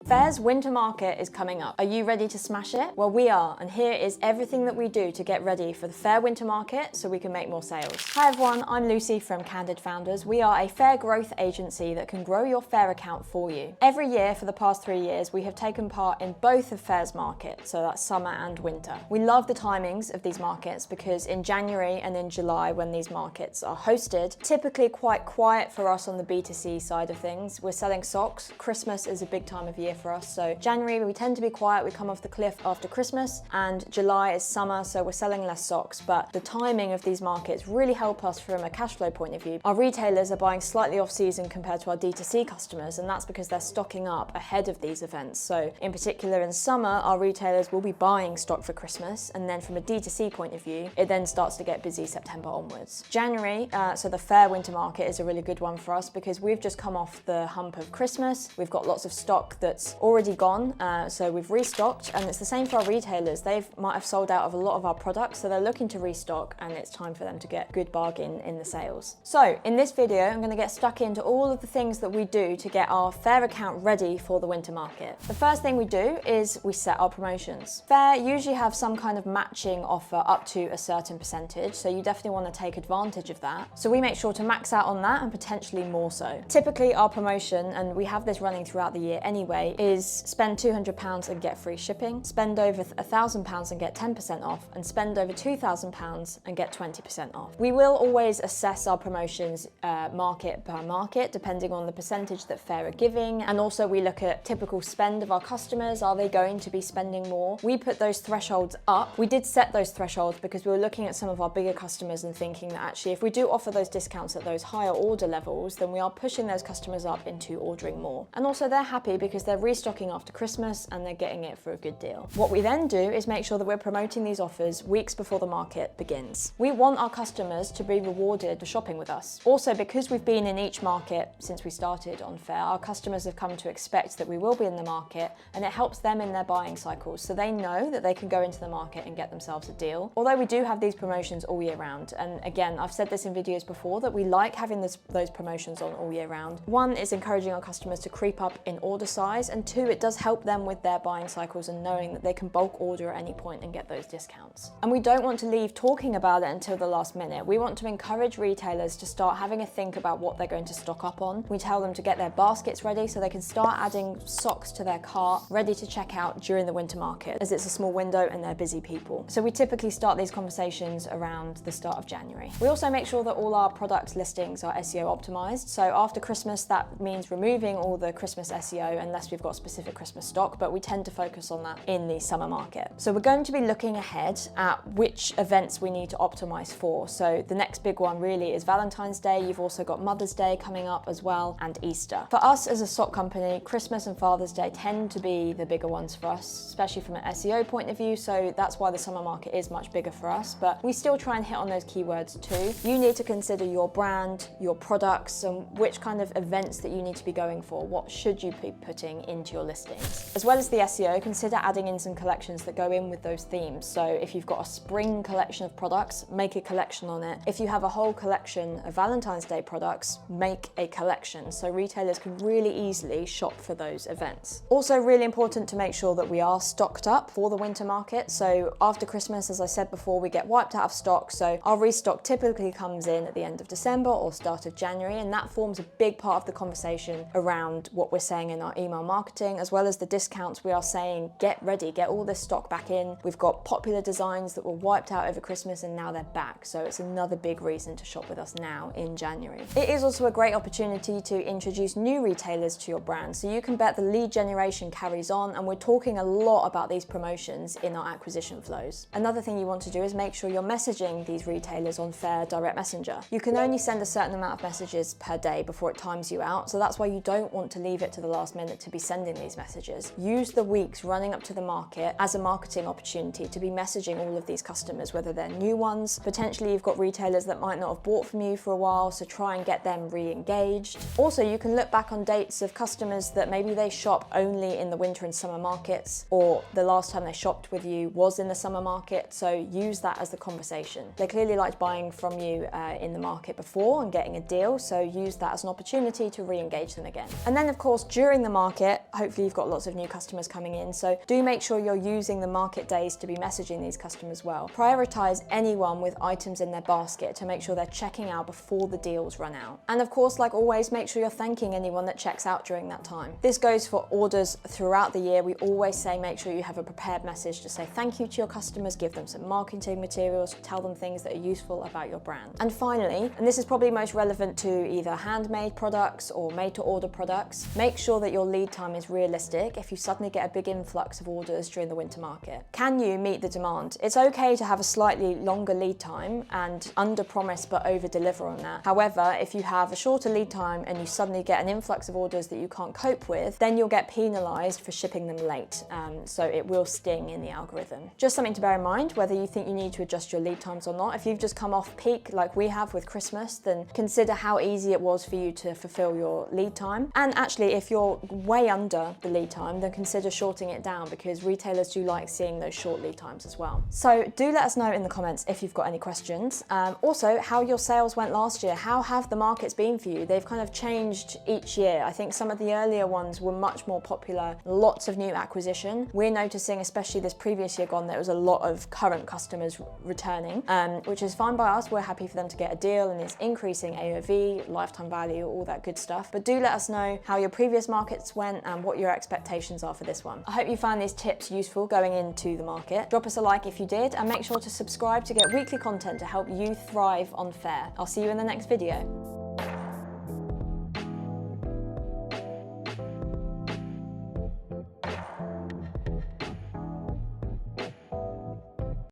Faire's winter market is coming up. Are you ready to smash it? Well, we are, and here is everything that we do to get ready for the Faire winter market so we can make more sales. Hi everyone, I'm Lucy from Candid Founders. We are a Faire Growth Agency that can grow your Faire account for you. Every year for the past 3 years, we have taken part in both of Faire's markets, so that's summer and winter. We love the timings of these markets because in January and in July, when these markets are hosted, typically quite quiet for us on the B2C side of things. We're selling socks. Christmas is a big time of year for us. So January, we tend to be quiet. We come off the cliff after Christmas, and July is summer, so we're selling less socks. But the timing of these markets really help us from a cash flow point of view. Our retailers are buying slightly off season compared to our D2C customers, and that's because they're stocking up ahead of these events. So in particular in summer, our retailers will be buying stock for Christmas, and then from a D2C point of view, it then starts to get busy September onwards. January, so the Faire winter market is a really good one for us because we've just come off the hump of Christmas. We've got lots of stock that's already gone, so we've restocked, and it's the same for our retailers. They might have sold out of a lot of our products, so they're looking to restock, and it's time for them to get good bargain in the sales. So in this video, I'm going to get stuck into all of the things that we do to get our Faire account ready for the winter market. The first thing we do is we set our promotions. Faire usually have some kind of matching offer up to a certain percentage, so you definitely want to take advantage of that. So we make sure to max out on that and potentially more so. Typically our promotion, and we have this running throughout the year anyway, is spend £200 and get free shipping, spend over £1,000 and get 10% off, and spend over £2,000 and get 20% off. We will always assess our promotions market per market, depending on the percentage that Faire are giving, and also we look at typical spend of our customers. Are they going to be spending more? We put those thresholds up. We did set those thresholds because we were looking at some of our bigger customers and thinking that actually if we do offer those discounts at those higher order levels, then we are pushing those customers up into ordering more. And also they're happy because they're restocking after Christmas and they're getting it for a good deal. What we then do is make sure that we're promoting these offers weeks before the market begins. We want our customers to be rewarded for shopping with us. Also, because we've been in each market since we started on Faire, our customers have come to expect that we will be in the market, and it helps them in their buying cycles, so they know that they can go into the market and get themselves a deal. Although we do have these promotions all year round, and again, I've said this in videos before, that we like having those promotions on all year round. One is encouraging our customers to creep up in order size, and two, it does help them with their buying cycles and knowing that they can bulk order at any point and get those discounts. And we don't want to leave talking about it until the last minute. We want to encourage retailers to start having a think about what they're going to stock up on. We tell them to get their baskets ready so they can start adding socks to their cart, ready to check out during the winter market, as it's a small window and they're busy people. So we typically start these conversations around the start of January. We also make sure that all our product listings are SEO optimized. So after Christmas, that means removing all the Christmas SEO unless we've got specific Christmas stock, but we tend to focus on that in the summer market. So we're going to be looking ahead at which events we need to optimize for. So the next big one really is Valentine's Day. You've also got Mother's Day coming up as well, and Easter. For us as a sock company, Christmas and Father's Day tend to be the bigger ones for us, especially from an SEO point of view. So that's why the summer market is much bigger for us, but we still try and hit on those keywords too. You need to consider your brand, your products, and which kind of events that you need to be going for. What should you be putting into your listings? As well as the SEO, consider adding in some collections that go in with those themes. So if you've got a spring collection of products, make a collection on it. If you have a whole collection of Valentine's Day products, make a collection so retailers can really easily shop for those events. Also really important to make sure that we are stocked up for the winter market. So after Christmas, as I said before, we get wiped out of stock. So our restock typically comes in at the end of December or start of January, and that forms a big part of the conversation around what we're saying in our email marketing, as well as the discounts. We are saying, get ready, get all this stock back in. We've got popular designs that were wiped out over Christmas and now they're back. So it's another big reason to shop with us now in January. It is also a great opportunity to introduce new retailers to your brand. So you can bet the lead generation carries on, and we're talking a lot about these promotions in our acquisition flows. Another thing you want to do is make sure you're messaging these retailers on Faire Direct Messenger. You can only send a certain amount of messages per day before it times you out. So that's why you don't want to leave it to the last minute to be sending these messages. Use the weeks running up to the market as a marketing opportunity to be messaging all of these customers, whether they're new ones. Potentially you've got retailers that might not have bought from you for a while, so try and get them re-engaged. Also, you can look back on dates of customers that maybe they shop only in the winter and summer markets, or the last time they shopped with you was in the summer market, so use that as the conversation. They clearly liked buying from you in the market before and getting a deal, so use that as an opportunity to re-engage them again. And then of course during the market, market, hopefully you've got lots of new customers coming in. So do make sure you're using the market days to be messaging these customers well. Prioritize anyone with items in their basket to make sure they're checking out before the deals run out. And of course, like always, make sure you're thanking anyone that checks out during that time. This goes for orders throughout the year. We always say make sure you have a prepared message to say thank you to your customers, give them some marketing materials, tell them things that are useful about your brand. And finally, and this is probably most relevant to either handmade products or made to order products, make sure that your lead time is realistic if you suddenly get a big influx of orders during the winter market. Can you meet the demand? It's okay to have a slightly longer lead time and under promise but over deliver on that. However, if you have a shorter lead time and you suddenly get an influx of orders that you can't cope with, then you'll get penalized for shipping them late. So it will sting in the algorithm. Just something to bear in mind, whether you think you need to adjust your lead times or not. If you've just come off peak like we have with Christmas, then consider how easy it was for you to fulfill your lead time. And actually, if you're way under the lead time, then consider shorting it down, because retailers do like seeing those short lead times as well. So do let us know in the comments if you've got any questions. Also, how your sales went last year. How have the markets been for you? They've kind of changed each year. I think some of the earlier ones were much more popular, lots of new acquisition. We're noticing, especially this previous year gone, there was a lot of current customers returning, which is fine by us. We're happy for them to get a deal, and it's increasing AOV, lifetime value, all that good stuff. But do let us know how your previous markets went and what your expectations are for this one. I hope you found these tips useful going into the market. Drop us a like if you did, and make sure to subscribe to get weekly content to help you thrive on Faire. I'll see you in the next video.